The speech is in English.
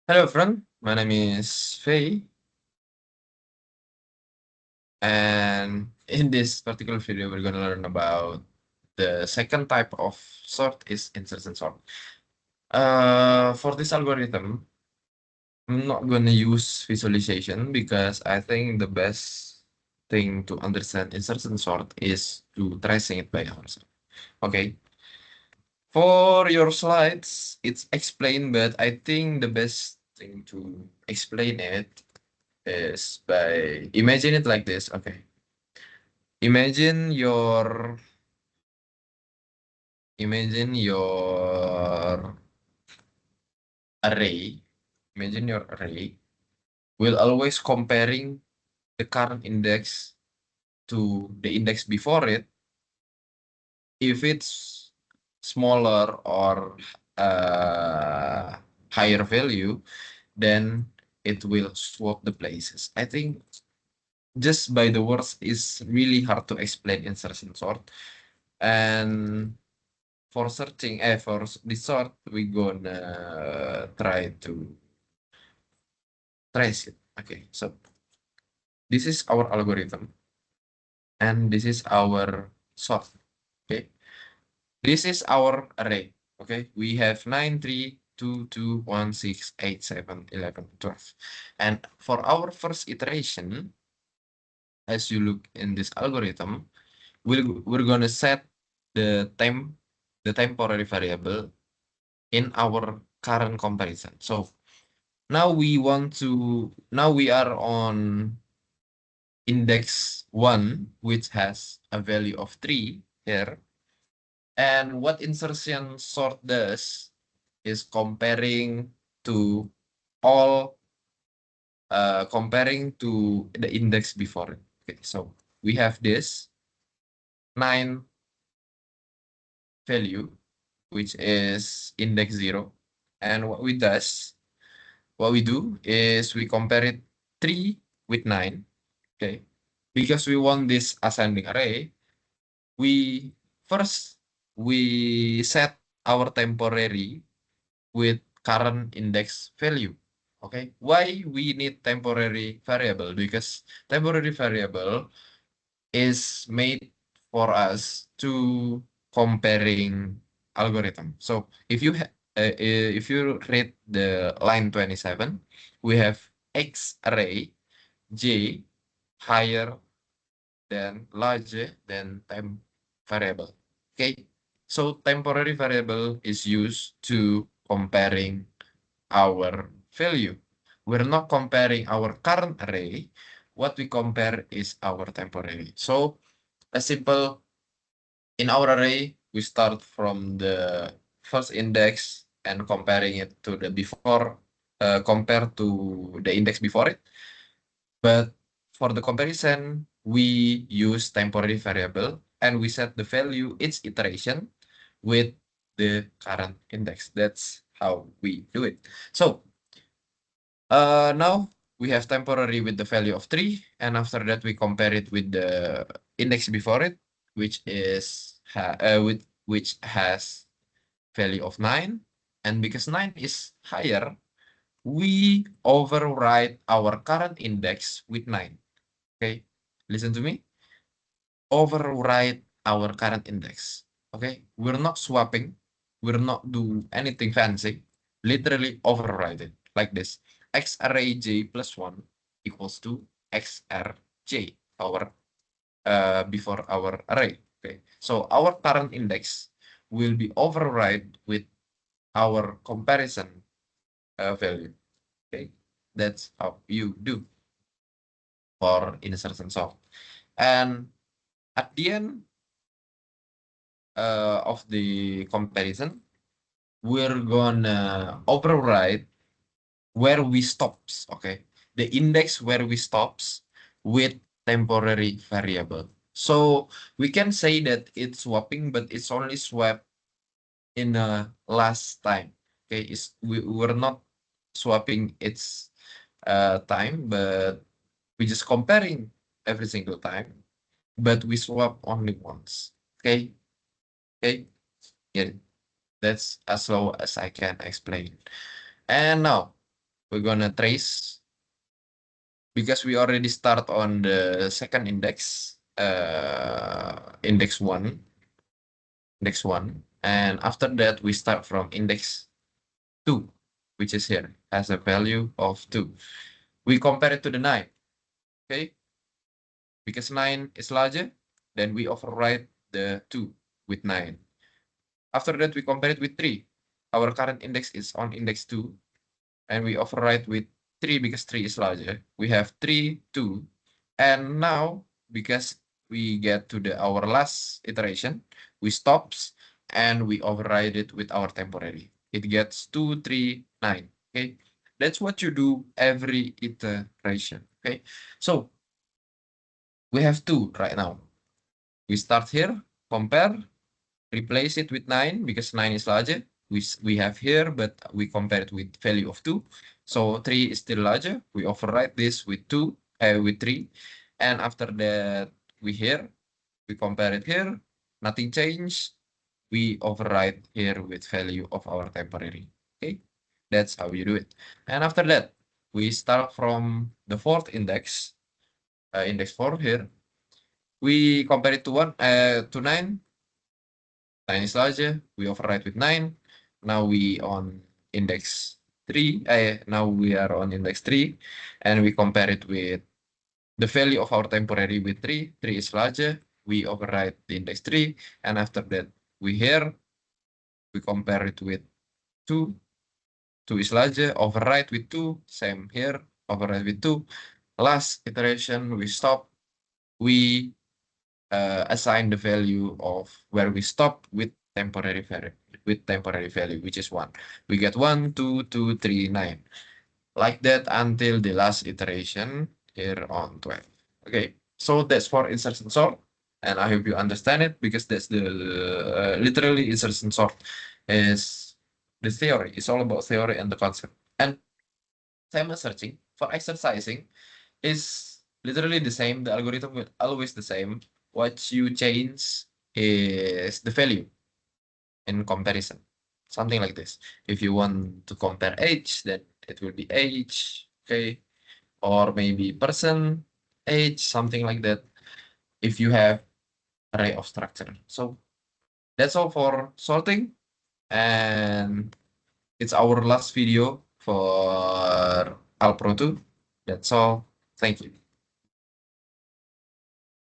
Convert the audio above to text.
Hello, friend. My name is Faye, and in this particular video, we're gonna learn about the second type of sort is insertion sort. For this algorithm, I'm not gonna use visualization because I think the best thing to understand insertion sort is to tracing it by ourselves. Okay. For your slides, it's explained, but I think the best thing to explain it is by imagine it like this. Okay. Imagine your array. Imagine your array will always comparing the current index to the index before it. If it's smaller or higher value, then it will swap the places. I think just by the words is really hard to explain insertion sort. And for searching, for this sort, we gonna try to trace it. Okay, so this is our algorithm, and this is our sort. Okay, this is our array. Okay, we have 9, 3, 2, 2, 1, 6, 8, 7, 11, 12. And for our first iteration, as you look in this algorithm, we're gonna set the temporary variable in our current comparison. So now we are on index 1, which has a value of 3 here. And what insertion sort does is to all comparing to the index before it. Okay, so we have this 9 value, which is index 0. And what we do is we compare it 3 with 9. Okay, because we want this ascending array, we first we set our temporary with current index value. Okay, why we need temporary variable? Because temporary variable is made for us to comparing algorithm. So if you read the line 27, we have X array J higher than larger than temp variable. Okay, so temporary variable is used to comparing our value. We're not comparing our current array. What we compare is our temporary. So a simple in our array, we start from the first index and comparing it to the before, compared to the index before it. But for the comparison, we use temporary variable and we set the value each iteration with the current index. That's how we do it. So now we have temporary with the value of 3, and after that we compare it with the index before it, which is which has value of 9, and because 9 is higher, we override our current index with 9. Okay, listen to me. Override our current index. Okay, we're not swapping, we're not do anything fancy. Literally override it like this. X array j plus 1 equals to xrj, our before our array. Okay, so our current index will be override with our comparison value. Okay, that's how you do for insertion sort. And at the end of the comparison, we're gonna override where we stops. Okay, the index where we stops with temporary variable. So we can say that it's swapping, but it's only swap in the last time. Okay, we're not swapping its time, but we just comparing every single time, but we swap only once. Okay, okay, yeah, that's as slow as I can explain. And now we're gonna trace because we already start on the second index, index one, and after that we start from index 2, which is here, has a value of 2. We compare it to the 9, okay? Because 9 is larger, then we overwrite the 2 with 9. After that, we compare it with 3. Our current index is on index 2, and we overwrite with 3 because 3 is larger. We have 3, 2, and now, because we get to our last iteration, we stops and we override it with our temporary. It gets 2, 3, 9, okay? That's what you do every iteration, okay? So, we have 2 right now. We start here, compare, replace it with 9 because 9 is larger. We have here, but we compare it with value of 2. So 3 is still larger. We overwrite this with 2, with 3. And after that, we compare it here. Nothing changed. We overwrite here with value of our temporary. Okay, that's how you do it. And after that, we start from the fourth index, index 4 here. We compare it to 9. 9 is larger, we overwrite with 9. Now we on index 3. Now we are on index 3, and we compare it with the value of our temporary with 3. 3 is larger, we overwrite the index 3, and after that we compare it with 2. 2 is larger, overwrite with 2, same here, overwrite with 2. Last iteration, we stop, we assign the value of where we stop with temporary value, which is 1. We get 1, 2, 2, 3, 9. Like that until the last iteration here on 12. Okay, so that's for insertion sort, and I hope you understand it because that's the literally insertion sort is the theory. It's all about theory and the concept. And time searching for exercising is literally the same. The algorithm will always the same. What you change is the value in comparison. Something like this. If you want to compare age, then it will be age, okay? Or maybe person, age, something like that. If you have array of structure. So that's all for sorting. And it's our last video for Alpro 2. That's all. Thank you.